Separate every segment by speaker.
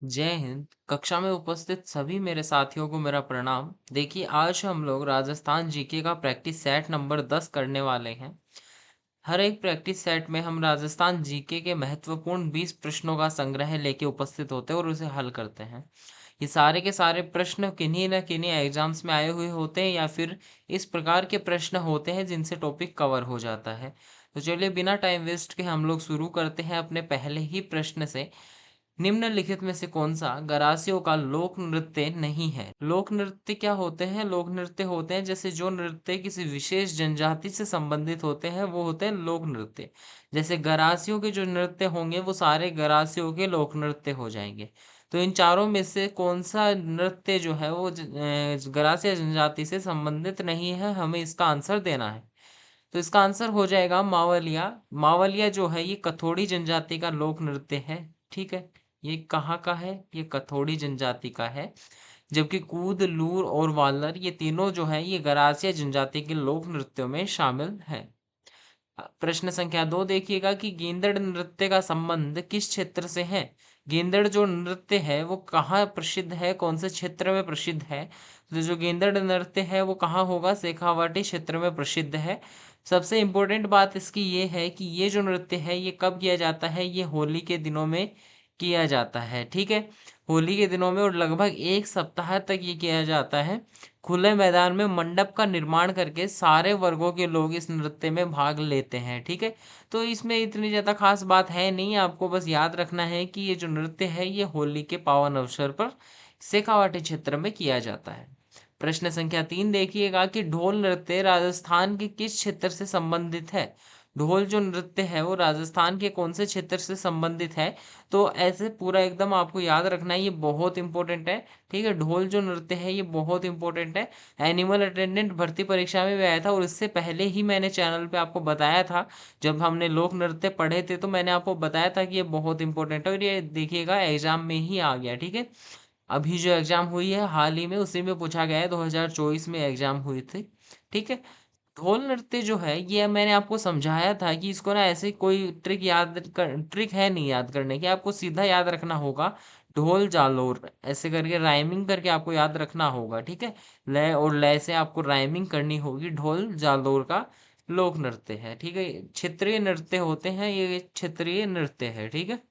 Speaker 1: जय हिंद। कक्षा में उपस्थित सभी मेरे साथियों को मेरा प्रणाम। देखिए, आज हम लोग राजस्थान जीके का प्रैक्टिस सेट नंबर 10 करने वाले हैं। हर एक प्रैक्टिस सेट में हम राजस्थान जीके के महत्वपूर्ण 20 प्रश्नों का संग्रह लेके उपस्थित होते हैं और उसे हल करते हैं। ये सारे के सारे प्रश्न किन्हीं न किन्हीं एग्जाम्स में आए हुए होते हैं या फिर इस प्रकार के प्रश्न होते हैं जिनसे टॉपिक कवर हो जाता है। तो चलिए, बिना टाइम वेस्ट के हम लोग शुरू करते हैं अपने पहले ही प्रश्न से। निम्नलिखित में से कौन सा गरासियों का लोक नृत्य नहीं है? लोक नृत्य क्या होते हैं? लोक नृत्य होते हैं जैसे जो नृत्य किसी विशेष जनजाति से संबंधित होते हैं वो होते हैं लोक नृत्य। जैसे गरासियों के जो नृत्य होंगे वो सारे गरासियों के लोक नृत्य हो जाएंगे। तो इन चारों में से कौन सा नृत्य जो है वो गरासिया जनजाति से संबंधित नहीं है? हमें इसका आंसर देना है। तो इसका आंसर हो जाएगा मावलिया। मावलिया जो है ये कथोड़ी जनजाति का लोक नृत्य है। ठीक है, ये कहाँ का है? ये कथोड़ी जनजाति का है। जबकि कूद, लूर और वालर ये तीनों जो है ये गरासिया जनजाति के लोक नृत्यों में शामिल है। प्रश्न संख्या 2 देखिएगा कि गेंदड़ नृत्य का संबंध किस क्षेत्र से है? गेंदड़ जो नृत्य है वो कहाँ प्रसिद्ध है, कौन से क्षेत्र में प्रसिद्ध है? तो जो गेंदड़ नृत्य है वो कहाँ होगा? शेखावाटी क्षेत्र में प्रसिद्ध है। सबसे इम्पोर्टेंट बात इसकी ये है कि ये जो नृत्य है ये कब किया जाता है? ये होली के दिनों में किया जाता है। ठीक है, होली के दिनों में और लगभग एक सप्ताह तक ये किया जाता है। खुले मैदान में मंडप का निर्माण करके सारे वर्गों के लोग इस नृत्य में भाग लेते हैं। ठीक है, तो इसमें इतनी ज़्यादा खास बात है नहीं, आपको बस याद रखना है कि ये जो नृत्य है ये होली के पावन अवसर पर शेखावाटी क्षेत्र में किया जाता है। प्रश्न संख्या 3 देखिएगा कि ढोल नृत्य राजस्थान के किस क्षेत्र से संबंधित है? ढोल जो नृत्य है वो राजस्थान के कौन से क्षेत्र से संबंधित है? तो ऐसे पूरा एकदम आपको याद रखना है, ये बहुत इंपॉर्टेंट है। ठीक है, ढोल जो नृत्य है ये बहुत इंपॉर्टेंट है। एनिमल अटेंडेंट भर्ती परीक्षा में भी आया था और इससे पहले ही मैंने चैनल पे आपको बताया था। जब हमने लोक नृत्य पढ़े थे तो मैंने आपको बताया था कि ये बहुत इंपॉर्टेंट है और ये देखिएगा एग्जाम में ही आ गया। ठीक है, अभी जो एग्जाम हुई है हाल ही में उसी में पूछा गया है, 2024 में एग्जाम हुई थी। ठीक है, ढोल नृत्य जो है ये मैंने आपको समझाया था कि इसको ना ऐसे कोई ट्रिक है नहीं याद करने की, आपको सीधा याद रखना होगा। ढोल जालोर ऐसे करके राइमिंग करके आपको याद रखना होगा। ठीक है, लय और लय से आपको राइमिंग करनी होगी। ढोल जालोर का लोक नृत्य है। ठीक है, क्षेत्रीय नृत्य होते हैं, ये क्षेत्रीय नृत्य है। ठीक है,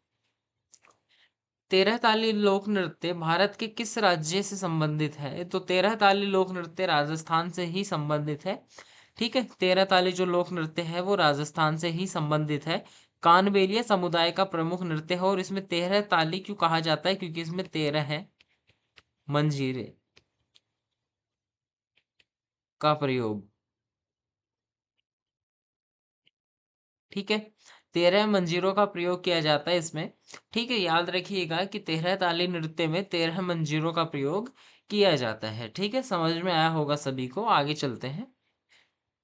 Speaker 1: तेरह ताली लोक नृत्य भारत के किस राज्य से संबंधित है? तो तेरह ताली लोक नृत्य राजस्थान से ही संबंधित है। ठीक है, तेरह ताली जो लोक नृत्य है वो राजस्थान से ही संबंधित है। कानबेलिया समुदाय का प्रमुख नृत्य है और इसमें तेरह ताली क्यों कहा जाता है? क्योंकि इसमें 13 है मंजीरे का प्रयोग। ठीक है, 13 मंजीरों का प्रयोग किया जाता है इसमें। ठीक है, याद रखिएगा कि तेरह ताली नृत्य में 13 मंजीरों का प्रयोग किया जाता है। ठीक है, समझ में आया होगा सभी को। आगे चलते हैं।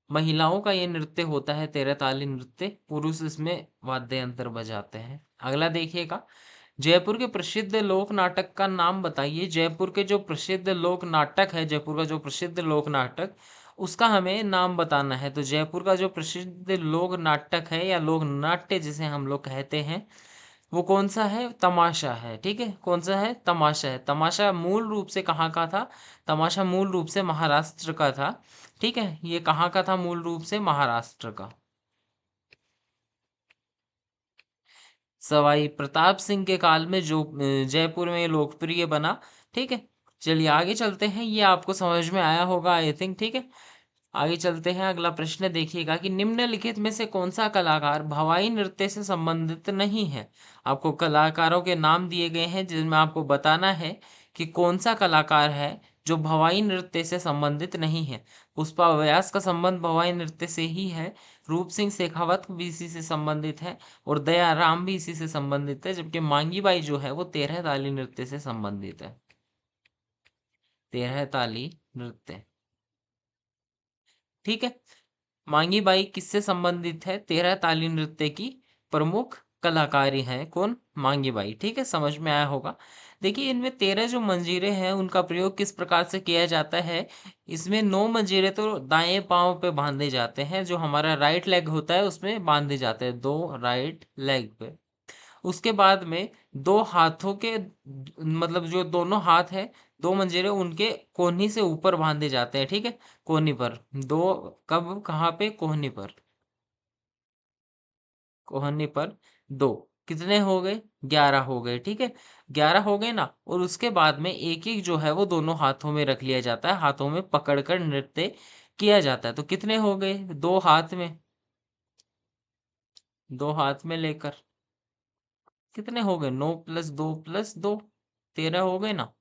Speaker 1: महिलाओं का ये नृत्य होता है तेरह ताली नृत्य, पुरुष इसमें वाद्य यंत्र बजाते हैं। अगला देखिएगा, जयपुर के प्रसिद्ध लोक नाटक का नाम बताइए। जयपुर के जो प्रसिद्ध लोक नाटक है, जयपुर का जो प्रसिद्ध लोक नाटक, उसका हमें नाम बताना है। तो जयपुर का जो प्रसिद्ध लोक नाटक है या लोक नाट्य जिसे हम लोग कहते हैं वो कौन सा है? तमाशा है। ठीक है, कौन सा है? तमाशा है। तमाशा मूल रूप से कहाँ का था? तमाशा मूल रूप से महाराष्ट्र का था। ठीक है, ये कहाँ का था? मूल रूप से महाराष्ट्र का। सवाई प्रताप सिंह के काल में जो जयपुर में लोकप्रिय बना। ठीक है, चलिए आगे चलते हैं, ये आपको समझ में आया होगा आई थिंक। ठीक है, आगे चलते हैं। अगला प्रश्न देखिएगा कि निम्नलिखित में से कौन सा कलाकार भवाई नृत्य से संबंधित नहीं है? आपको कलाकारों के नाम दिए गए हैं जिनमें आपको बताना है कि कौन सा कलाकार है जो भवाई नृत्य से संबंधित नहीं है। पुष्पा व्यास का संबंध भवाई नृत्य से ही है। रूप सिंह शेखावत भी इसी से संबंधित है और दयाराम भी इसी से संबंधित है। जबकि मांगी बाई जो है वो तेरह ताली नृत्य से संबंधित है। तेरह ताली नृत्य। ठीक है, मांगी बाई किससे संबंधित है? तेरह ताली नृत्य की प्रमुख कलाकारी है। कौन? मांगी बाई। ठीक है, समझ में आया होगा। देखिए, इनमें 13 जो मंजीरे हैं उनका प्रयोग किस प्रकार से किया जाता है। इसमें 9 मंजीरे तो दाएं पांव पे बांधे जाते हैं, जो हमारा राइट लेग होता है उसमें बांधे जाते हैं, दो राइट लेग पे। उसके बाद में दो हाथों के मतलब जो दोनों हाथ है, दो मंजीरे उनके कोहनी से ऊपर बांधे जाते हैं, ठीक है। कोहनी पर दो, कब कहाँ पे, कोहनी पर, कोहनी पर दो, कितने हो गए, 11 हो गए, ठीक है। 11 हो गए ना, और उसके बाद में एक एक जो है वो दोनों हाथों में रख लिया जाता है, हाथों में पकड़कर नृत्य किया जाता है। तो कितने हो गए, दो हाथ में, दो हाथ में लेकर कितने हो गए, 9 + 2 + 2, 13 हो गए ना,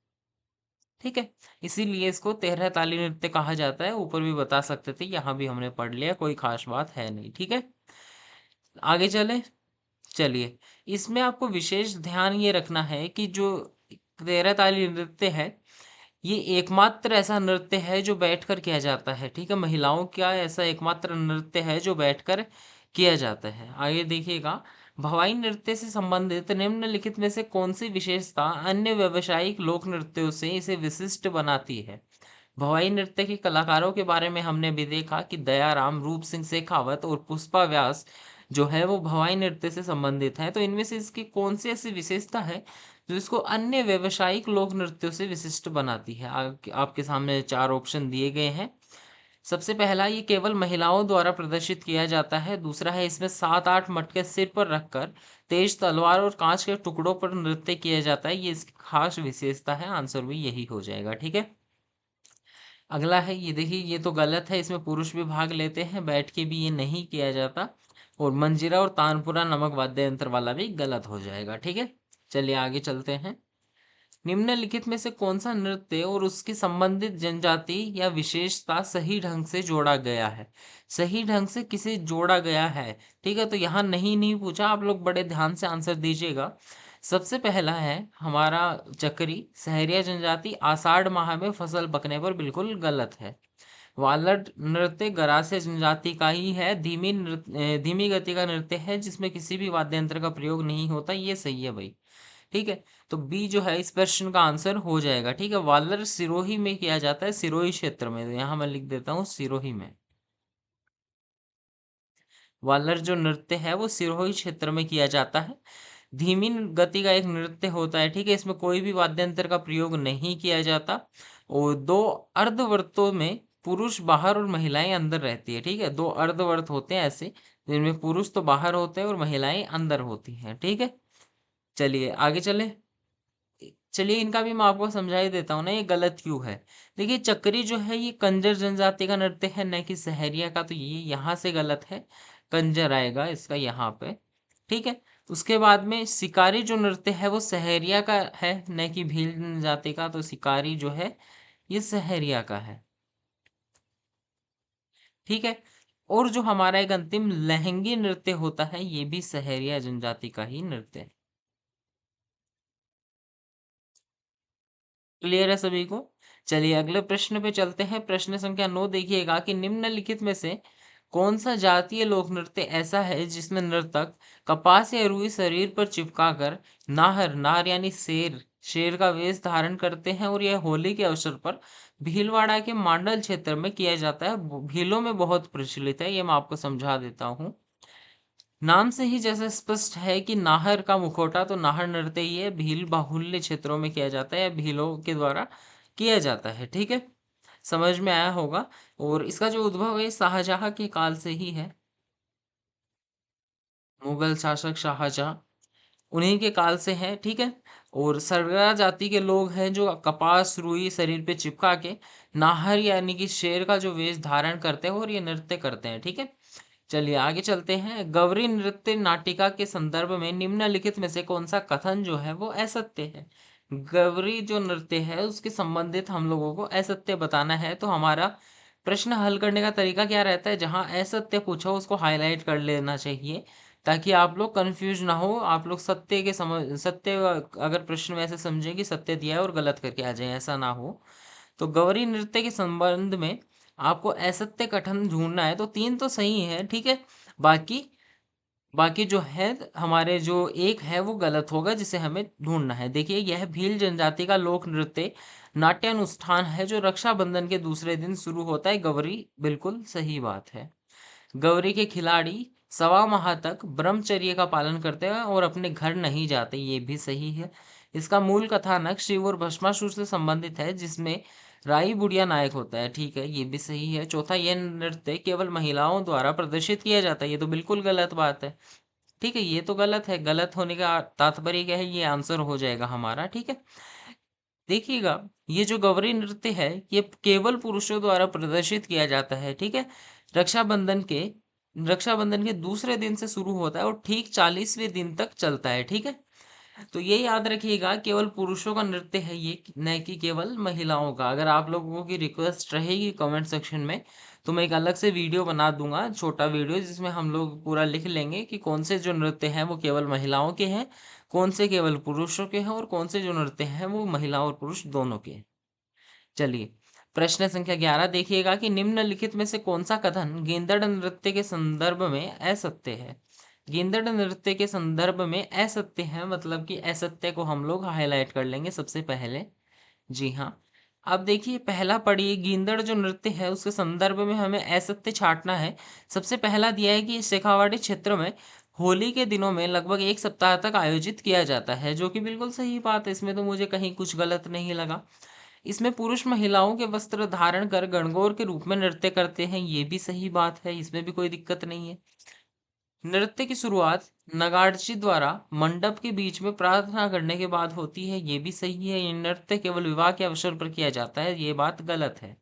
Speaker 1: ठीक है। इसीलिए इसको 13 ताली नृत्य कहा जाता है। ऊपर भी बता सकते थे, यहाँ भी हमने पढ़ लिया, कोई खास बात है नहीं, ठीक है। आगे चले, चलिए। इसमें आपको विशेष ध्यान ये रखना है कि जो 13 ताली नृत्य है, ये एकमात्र ऐसा नृत्य है जो बैठकर किया जाता है, ठीक है। महिलाओं का ऐसा एकमात्र नृत्य है जो बैठकर किया जाता है। आगे देखिएगा, भवाई नृत्य से संबंधित निम्नलिखित में से कौन सी विशेषता अन्य व्यावसायिक लोक नृत्यों से इसे विशिष्ट बनाती है। भवाई नृत्य के कलाकारों के बारे में हमने भी देखा कि दयाराम, रूप सिंह शेखावत और पुष्पा व्यास जो है वो भवाई नृत्य से संबंधित है। तो इनमें से इसकी कौन सी ऐसी विशेषता है जो इसको अन्य व्यावसायिक लोक नृत्यों से विशिष्ट बनाती है। आपके सामने चार ऑप्शन दिए गए हैं। सबसे पहला, ये केवल महिलाओं द्वारा प्रदर्शित किया जाता है। दूसरा है, इसमें 7-8 मटके सिर पर रखकर तेज तलवार और कांच के टुकड़ों पर नृत्य किया जाता है। ये इसकी खास विशेषता है। आंसर भी यही हो जाएगा, ठीक है। अगला है, ये देखिए, ये तो गलत है, इसमें पुरुष भी भाग लेते हैं, बैठ के भी ये नहीं किया जाता। और मंजीरा और तानपुरा नमक वाद्य यंत्र वाला भी गलत हो जाएगा, ठीक है। चलिए आगे चलते हैं। निम्नलिखित में से कौन सा नृत्य और उसकी संबंधित जनजाति या विशेषता सही ढंग से जोड़ा गया है। सही ढंग से किसे जोड़ा गया है, ठीक है। तो यहाँ नहीं नहीं पूछा, आप लोग बड़े ध्यान से आंसर दीजिएगा। सबसे पहला है हमारा चक्री सहरिया जनजाति, आषाढ़ माह में फसल पकने पर, बिल्कुल गलत है। वालड़ नृत्य गरासिया जनजाति का ही है, धीमी गति का नृत्य है जिसमें किसी भी वाद्य यंत्र का प्रयोग नहीं होता, ये सही है भाई, ठीक है। तो बी जो है इस प्रश्न का आंसर हो जाएगा, ठीक है। वालर सिरोही में किया जाता है, सिरोही क्षेत्र में, तो यहाँ मैं लिख देता हूँ सिरोही में। वालर जो नृत्य है वो सिरोही क्षेत्र में किया जाता है। धीमी गति का एक नृत्य होता है, ठीक है। इसमें कोई भी वाद्य यंत्र का प्रयोग नहीं किया जाता। और दो अर्धवर्तों में पुरुष बाहर और महिलाएं अंदर रहती है, ठीक है। दो अर्धवर्त होते हैं ऐसे, जिनमें पुरुष तो बाहर होते हैं और महिलाएं अंदर होती हैं, ठीक है। चलिए आगे चले। चलिए इनका भी मैं आपको समझा ही देता हूँ ना, ये गलत क्यों है। देखिए, चक्री जो है ये कंजर जनजाति का नृत्य है, न कि सहरिया का, तो ये यहाँ से गलत है। कंजर आएगा इसका यहाँ पे, ठीक है। उसके बाद में शिकारी जो नृत्य है वो सहरिया का है, न कि भील जनजाति का, तो शिकारी जो है ये सहरिया का है, ठीक है। और जो हमारा एक अंतिम लहंगी नृत्य होता है, ये भी सहरिया जनजाति का ही नृत्य है। क्लियर है सभी को। चलिए अगले प्रश्न पे चलते हैं। प्रश्न संख्या 9 देखिएगा कि निम्नलिखित में से कौन सा जातीय लोक नृत्य ऐसा है जिसमें नर्तक कपास या रुई शरीर पर चिपकाकर नाहर, नार यानी शेर, शेर का वेश धारण करते हैं, और यह होली के अवसर पर भीलवाड़ा के मांडल क्षेत्र में किया जाता है। भीलों में बहुत प्रचलित है, ये मैं आपको समझा देता हूँ। नाम से ही जैसे स्पष्ट है कि नाहर का मुखौटा, तो नाहर नृत्य ही है, भील बाहुल्य क्षेत्रों में किया जाता है या भीलों के द्वारा किया जाता है, ठीक है। समझ में आया होगा। और इसका जो उद्भव है शाहजहां के काल से ही है। मुगल शासक शाहजहां, उन्हीं के काल से है, ठीक है। और सरगना जाति के लोग हैं जो कपास रुई शरीर पे चिपका के नाहर यानी कि शेर का जो वेश धारण करते हैं और ये नृत्य करते हैं, ठीक है। चलिए आगे चलते हैं। गौरी नृत्य नाटिका के संदर्भ में निम्नलिखित में से कौन सा कथन जो है वो असत्य है। गौरी जो नृत्य है उसके संबंधित हम लोगों को असत्य बताना है। तो हमारा प्रश्न हल करने का तरीका क्या रहता है, जहां असत्य पूछा हो उसको हाईलाइट कर लेना चाहिए, ताकि आप लोग कंफ्यूज ना हो। आप लोग सत्य के समझ, सत्य अगर प्रश्न में ऐसे समझें कि सत्य दिया है और गलत करके आ जाए, ऐसा ना हो। तो गौरी नृत्य के संबंध में आपको असत्य कथन ढूंढना है। तो 3 तो सही है, ठीक है। बाकी बाकी जो है हमारे जो एक है वो गलत होगा, जिसे हमें ढूंढना है। देखिए, यह भील जनजाति का लोक नृत्य नाट्यानुष्ठान है जो रक्षाबंधन के दूसरे दिन शुरू होता है। गौरी, बिल्कुल सही बात है। गौरी के खिलाड़ी सवा माह तक ब्रह्मचर्य का पालन करते हैं और अपने घर नहीं जाते, ये भी सही है। इसका मूल कथानक शिव और भस्मासुर से संबंधित है, जिसमें राई बुढ़िया नायक होता है, ठीक है, ये भी सही है। चौथा, यह नृत्य केवल महिलाओं द्वारा प्रदर्शित किया जाता है, ये तो बिल्कुल गलत बात है, ठीक है, ये तो गलत है। गलत होने का तात्पर्य क्या है, ये आंसर हो जाएगा हमारा, ठीक है। देखिएगा, ये जो गौरी नृत्य है ये केवल पुरुषों द्वारा प्रदर्शित किया जाता है, ठीक है। रक्षाबंधन के रक्षाबंधन के दूसरे दिन से शुरू होता है और ठीक 40वें दिन तक चलता है, ठीक है। तो ये याद रखिएगा, केवल पुरुषों का नृत्य है ये, न कि केवल महिलाओं का। अगर आप लोगों की रिक्वेस्ट रहेगी कमेंट सेक्शन में, तो मैं एक अलग से वीडियो बना दूंगा, छोटा वीडियो, जिसमें हम लोग पूरा लिख लेंगे कि कौन से जो नृत्य हैं वो केवल महिलाओं के हैं, कौन से केवल पुरुषों के हैं, और कौन से जो नृत्य हैं वो महिला और पुरुष दोनों के हैं। चलिए, प्रश्न संख्या 11 देखिएगा कि निम्नलिखित में से कौन सा कथन गेंदड़ नृत्य के संदर्भ में असत्य है। गेंदड़ नृत्य के संदर्भ में असत्य है, मतलब कि असत्य को हम लोग हाईलाइट कर लेंगे सबसे पहले। जी हाँ, अब देखिए, पहला पढ़िए, गेंदड़ जो नृत्य है उसके संदर्भ में हमें असत्य छांटना है। सबसे पहला दिया है कि शेखावाटी क्षेत्र में होली के दिनों में लगभग 1 सप्ताह तक आयोजित किया जाता है, जो कि बिल्कुल सही बात है, इसमें तो मुझे कहीं कुछ गलत नहीं लगा। इसमें पुरुष महिलाओं के वस्त्र धारण कर गणगौर के रूप में नृत्य करते हैं, ये भी सही बात है, इसमें भी कोई दिक्कत नहीं है। नृत्य की शुरुआत नगाड़ची द्वारा मंडप के बीच में प्रार्थना करने के बाद होती है, ये भी सही है। ये नृत्य केवल विवाह के अवसर पर किया जाता है, ये बात गलत है।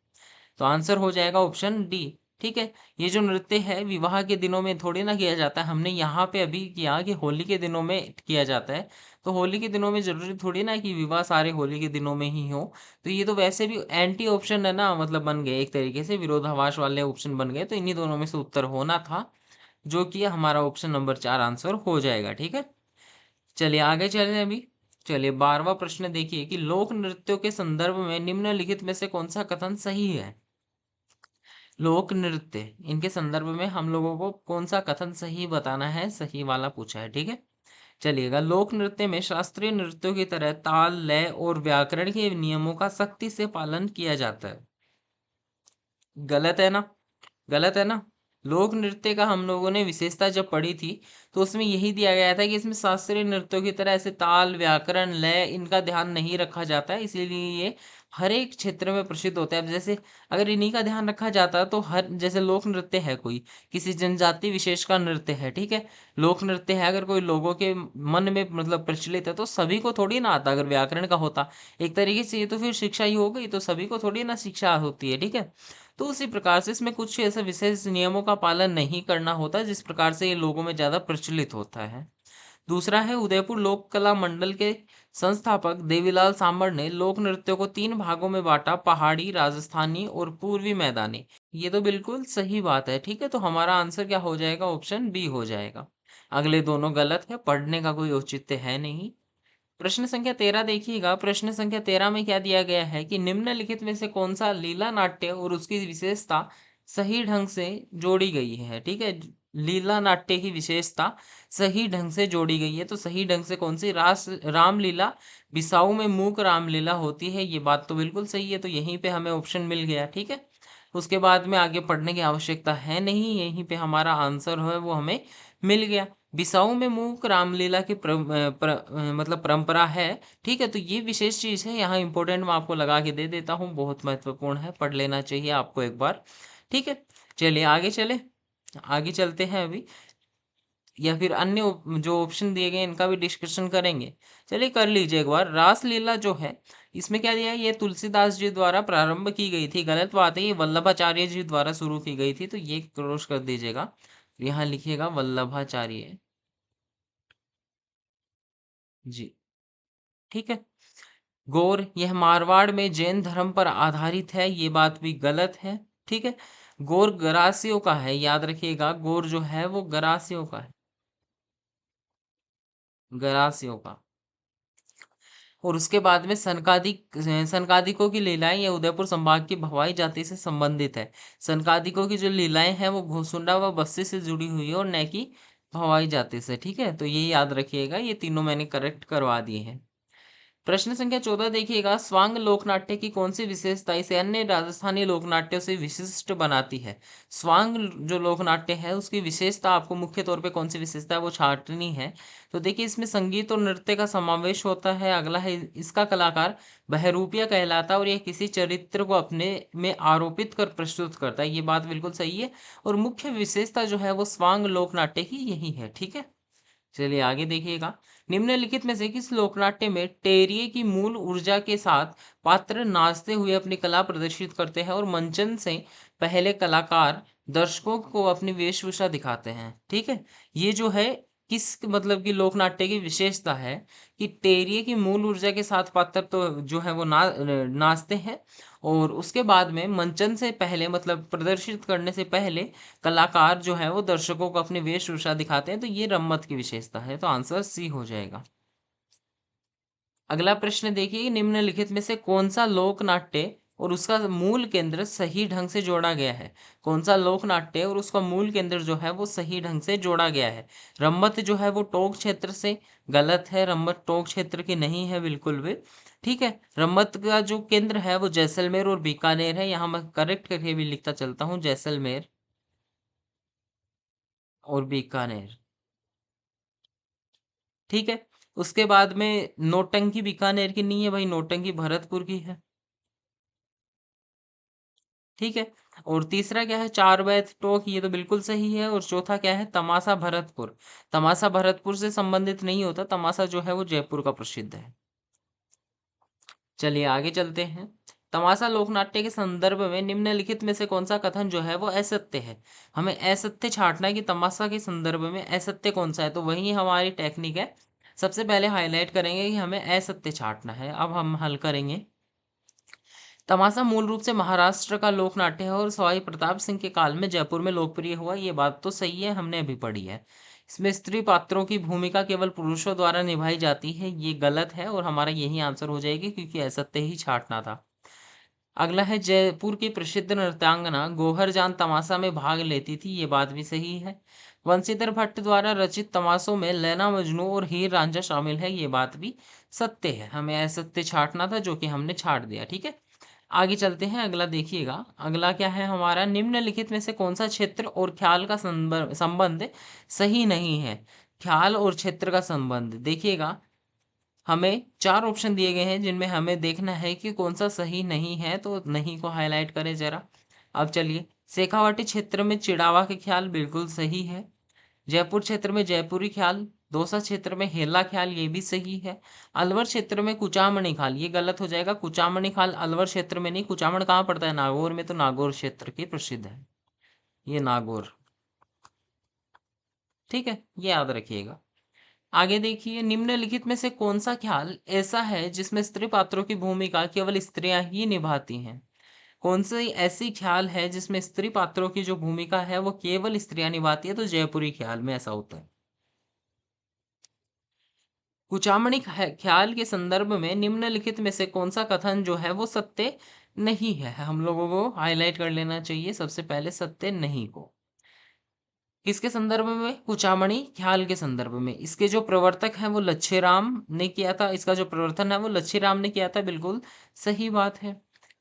Speaker 1: तो आंसर हो जाएगा ऑप्शन डी, ठीक है। ये जो नृत्य है विवाह के दिनों में थोड़ी ना किया जाता है, हमने यहाँ पे अभी किया कि होली के दिनों में किया जाता है। तो होली के दिनों में जरूरी थोड़ी ना कि विवाह सारे होली के दिनों में ही हो। तो ये तो वैसे भी एंटी ऑप्शन है ना, मतलब बन गए एक तरीके से, विरोधाभास वाले ऑप्शन बन गए, तो इन्हीं दोनों में से उत्तर होना था, जो कि हमारा ऑप्शन नंबर 4 आंसर हो जाएगा, ठीक है। चलिए आगे चलें अभी। चलिए 12वां प्रश्न देखिए कि लोक नृत्यों के संदर्भ में निम्नलिखित में से कौन सा कथन सही है। लोक नृत्य, इनके संदर्भ में हम लोगों को कौन सा कथन सही बताना है, सही वाला पूछा है, ठीक है। चलिएगा, लोक नृत्य में शास्त्रीय नृत्यों की तरह ताल, लय और व्याकरण के नियमों का सख्ती से पालन किया जाता है। गलत है ना, गलत है ना। लोक नृत्य का हम लोगों ने विशेषता जब पढ़ी थी, तो उसमें यही दिया गया था कि इसमें शास्त्रीय नृत्यों की तरह ऐसे ताल, व्याकरण, लय, इनका ध्यान नहीं रखा जाता है, इसीलिए ये हर एक क्षेत्र में प्रसिद्ध होता है। अब जैसे अगर इन्हीं का ध्यान रखा जाता तो हर, जैसे लोक नृत्य है कोई किसी जनजाति विशेष का नृत्य है, ठीक है, लोक नृत्य है, अगर कोई लोगों के मन में मतलब प्रचलित है, तो सभी को थोड़ी ना आता। अगर व्याकरण का होता एक तरीके से, ये तो फिर शिक्षा ही हो गई, तो सभी को थोड़ी ना शिक्षा होती है, ठीक है। तो उसी प्रकार से इसमें कुछ ऐसे विशेष नियमों का पालन नहीं करना होता, जिस प्रकार से ये लोगों में ज्यादा प्रचलित होता है। दूसरा है, उदयपुर लोक कला मंडल के संस्थापक देवीलाल सांबर ने लोक नृत्यों को 3 भागों में बांटा, पहाड़ी, राजस्थानी और पूर्वी मैदानी। ये तो बिल्कुल सही बात है, ठीक है। तो हमारा आंसर क्या हो जाएगा, ऑप्शन बी हो जाएगा। अगले दोनों गलत है, पढ़ने का कोई औचित्य है नहीं। प्रश्न संख्या 13 देखिएगा। प्रश्न संख्या 13 में क्या दिया गया है कि निम्नलिखित में से कौन सा लीला नाट्य और उसकी विशेषता सही ढंग से जोड़ी गई है, ठीक है। लीला नाट्य की विशेषता सही ढंग से जोड़ी गई है, तो सही ढंग से कौन सी, रास रामलीला, बिसाऊ में मूक रामलीला होती है, ये बात तो बिल्कुल सही है, तो यहीं पे हमें ऑप्शन मिल गया, ठीक है। उसके बाद में आगे पढ़ने की आवश्यकता है नहीं, यहीं पे हमारा आंसर है वो हमें मिल गया। बिसाऊ में मूक रामलीला की मतलब परंपरा है, ठीक है। तो ये विशेष चीज है, यहाँ इंपॉर्टेंट मैं आपको लगा के दे देता हूँ, बहुत महत्वपूर्ण है, पढ़ लेना चाहिए आपको एक बार, ठीक है। चलिए आगे चले, आगे चलते हैं अभी, या फिर अन्य जो ऑप्शन दिए गए इनका भी डिस्कशन करेंगे। चलिए कर लीजिए एक बार। रासलीला जो है, इसमें क्या दिया है, ये तुलसीदास जी द्वारा प्रारंभ की गई थी, गलत बात है, ये वल्लभाचार्य जी द्वारा शुरू की गई थी, तो ये क्रॉस कर दीजिएगा, यहाँ लिखिएगा वल्लभाचार्य जी, ठीक है। गौर, यह मारवाड़ में जैन धर्म पर आधारित है, ये बात भी गलत है, ठीक है। गौर गरासियों का है, याद रखिएगा, गौर जो है वो गरासियों का है, गरासियों का। और उसके बाद में सनकादिकों की लीलाएं, ये उदयपुर संभाग की भवाई जाति से संबंधित है। सनकादिकों की जो लीलाएं हैं वो घोसुंडा व बस्सी से जुड़ी हुई है, और न कि भवाई जाति से, ठीक है। तो ये याद रखिएगा, ये तीनों मैंने करेक्ट करवा दिए हैं। प्रश्न संख्या 14 देखिएगा, स्वांग लोकनाट्य की कौन सी विशेषता इसे अन्य राजस्थानी लोकनाट्यों से विशिष्ट बनाती है? स्वांग जो लोकनाट्य है उसकी विशेषता आपको मुख्य तौर पे कौन सी विशेषता है वो छांटनी है। तो देखिए इसमें संगीत और नृत्य का समावेश होता है। अगला है, इसका कलाकार बहरूपिया कहलाता है और यह किसी चरित्र को अपने में आरोपित कर प्रस्तुत करता है। ये बात बिल्कुल सही है और मुख्य विशेषता जो है वो स्वांग लोकनाट्य की यही है। ठीक है, चलिए आगे देखिएगा, निम्नलिखित में से किस लोकनाट्य में टेरिये की मूल ऊर्जा के साथ पात्र नाचते हुए अपनी कला प्रदर्शित करते हैं और मंचन से पहले कलाकार दर्शकों को अपनी वेशभूषा दिखाते हैं? ठीक है, ये जो है किस मतलब कि लोकनाट्य की विशेषता है कि टेरिये की मूल ऊर्जा के साथ पात्र तो जो है वो नाचते हैं और उसके बाद में मंचन से पहले मतलब प्रदर्शित करने से पहले कलाकार जो है वो दर्शकों को अपनी वेशभूषा दिखाते हैं। तो ये रम्मत की विशेषता है, तो आंसर सी हो जाएगा। अगला प्रश्न देखिए, निम्नलिखित में से कौन सा लोकनाट्य और उसका मूल केंद्र सही ढंग से जोड़ा गया है? कौन सा लोकनाट्य और उसका मूल केंद्र जो है वो सही ढंग से जोड़ा गया है? रम्मत जो है वो टोंक क्षेत्र से, गलत है, रम्मत टोंक क्षेत्र की नहीं है बिल्कुल भी। ठीक है, रम्मत का जो केंद्र है वो जैसलमेर और बीकानेर है। यहाँ मैं करेक्ट करके भी लिखता चलता हूँ, जैसलमेर और बीकानेर। ठीक है, उसके बाद में नौटंकी बीकानेर की नहीं है भाई, नौटंकी भरतपुर की है। ठीक है, और तीसरा क्या है, चार बैत टोक, ये तो बिल्कुल सही है। और चौथा क्या है, तमाशा भरतपुर। तमाशा भरतपुर से संबंधित नहीं होता, तमाशा जो है वो जयपुर का प्रसिद्ध है। चलिए आगे चलते हैं, तमाशा लोकनाट्य के संदर्भ में निम्नलिखित में से कौन सा कथन जो है वो असत्य है? हमें असत्य छांटना है कि तमाशा के संदर्भ में असत्य कौन सा है, तो वही हमारी टेक्निक है। सबसे पहले हाईलाइट करेंगे कि हमें असत्य छांटना है। अब हम हल करेंगे। तमाशा मूल रूप से महाराष्ट्र का लोकनाट्य है और सवाई प्रताप सिंह के काल में जयपुर में लोकप्रिय हुआ। ये बात तो सही है, हमने अभी पढ़ी है। इसमें स्त्री पात्रों की भूमिका केवल पुरुषों द्वारा निभाई जाती है, ये गलत है और हमारा यही आंसर हो जाएगी क्योंकि असत्य ही छांटना था। अगला है, जयपुर की प्रसिद्ध नृत्यांगना गौहर जान तमाशा में भाग लेती थी, ये बात भी सही है। वंशीधर भट्ट द्वारा रचित तमाशों में लैला मजनू और हीर रांझा शामिल है, ये बात भी सत्य है। हमें असत्य छांटना था जो कि हमने छांट दिया। ठीक है, आगे चलते हैं, अगला देखिएगा। अगला क्या है हमारा, निम्नलिखित में से कौन सा क्षेत्र और ख्याल का संबंध सही नहीं है? ख्याल और क्षेत्र का संबंध देखिएगा, हमें चार ऑप्शन दिए गए हैं जिनमें हमें देखना है कि कौन सा सही नहीं है, तो नहीं को हाईलाइट करें जरा। अब चलिए, शेखावाटी क्षेत्र में चिड़ावा के ख्याल बिल्कुल सही है। जयपुर क्षेत्र में जयपुरी ख्याल, दौसा क्षेत्र में हेला ख्याल, ये भी सही है। अलवर क्षेत्र में कुचामणी ख्याल, ये गलत हो जाएगा। कुचामणी ख्याल अलवर क्षेत्र में नहीं, कुचामण कहाँ पड़ता है, नागौर में, तो नागौर क्षेत्र की प्रसिद्ध है ये, नागौर। ठीक है, ये याद रखिएगा। आगे देखिए, निम्नलिखित में से कौन सा ख्याल ऐसा है जिसमें स्त्री पात्रों की भूमिका केवल स्त्रियां ही निभाती हैं? कौन सी ऐसी ख्याल है जिसमें स्त्री पात्रों की जो भूमिका है वो केवल स्त्रियां निभाती है? तो जयपुरी ख्याल में ऐसा होता है। कुचामणी ख्याल के संदर्भ में निम्नलिखित में से कौन सा कथन जो है वो सत्य नहीं है? हम लोगों को हाईलाइट कर लेना चाहिए सबसे पहले सत्य नहीं को। किसके संदर्भ में? कुचामणी ख्याल के संदर्भ में। इसके जो प्रवर्तक हैं वो लच्छीराम ने किया था, इसका जो प्रवर्तन है वो लच्छीराम ने किया था, बिल्कुल सही बात है।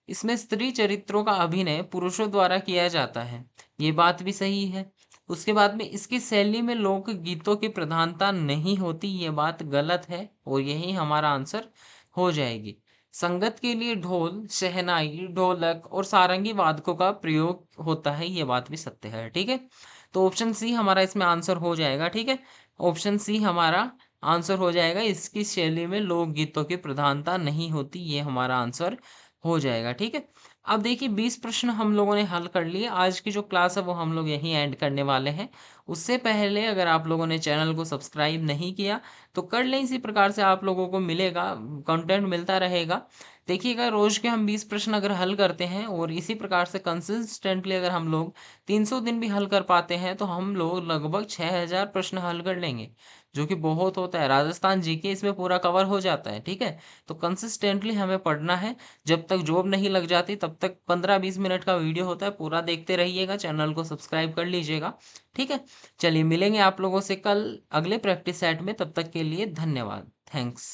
Speaker 1: इसमें स्त्री चरित्रों का अभिनय पुरुषों द्वारा किया जाता है, ये बात भी सही है। उसके बाद में इसकी शैली में लोक गीतों की प्रधानता नहीं होती, ये बात गलत है और यही हमारा आंसर हो जाएगी। संगत के लिए ढोल, शहनाई, ढोलक और सारंगी वादकों का प्रयोग होता है, ये बात भी सत्य है। ठीक है, तो ऑप्शन सी हमारा इसमें आंसर हो जाएगा। ठीक है, ऑप्शन सी हमारा आंसर हो जाएगा, इसकी शैली में लोकगीतों की प्रधानता नहीं होती, ये हमारा आंसर हो जाएगा। ठीक है, अब देखिए 20 प्रश्न हम लोगों ने हल कर लिए। आज की जो क्लास है वो हम लोग यहीं एंड करने वाले हैं। उससे पहले अगर आप लोगों ने चैनल को सब्सक्राइब नहीं किया तो कर लें, इसी प्रकार से आप लोगों को मिलेगा, कंटेंट मिलता रहेगा। देखिएगा, रोज के हम 20 प्रश्न अगर हल करते हैं और इसी प्रकार से कंसिस्टेंटली अगर हम लोग 300 दिन भी हल कर पाते हैं तो हम लोग लगभग 6000 प्रश्न हल कर लेंगे, जो कि बहुत होता है। राजस्थान जीके इसमें पूरा कवर हो जाता है। ठीक है, तो कंसिस्टेंटली हमें पढ़ना है। जब तक जॉब नहीं लग जाती तब तक 15-20 मिनट का वीडियो होता है, पूरा देखते रहिएगा, चैनल को सब्सक्राइब कर लीजिएगा। ठीक है, चलिए मिलेंगे आप लोगों से कल अगले प्रैक्टिस सेट में, तब तक के लिए धन्यवाद, थैंक्स।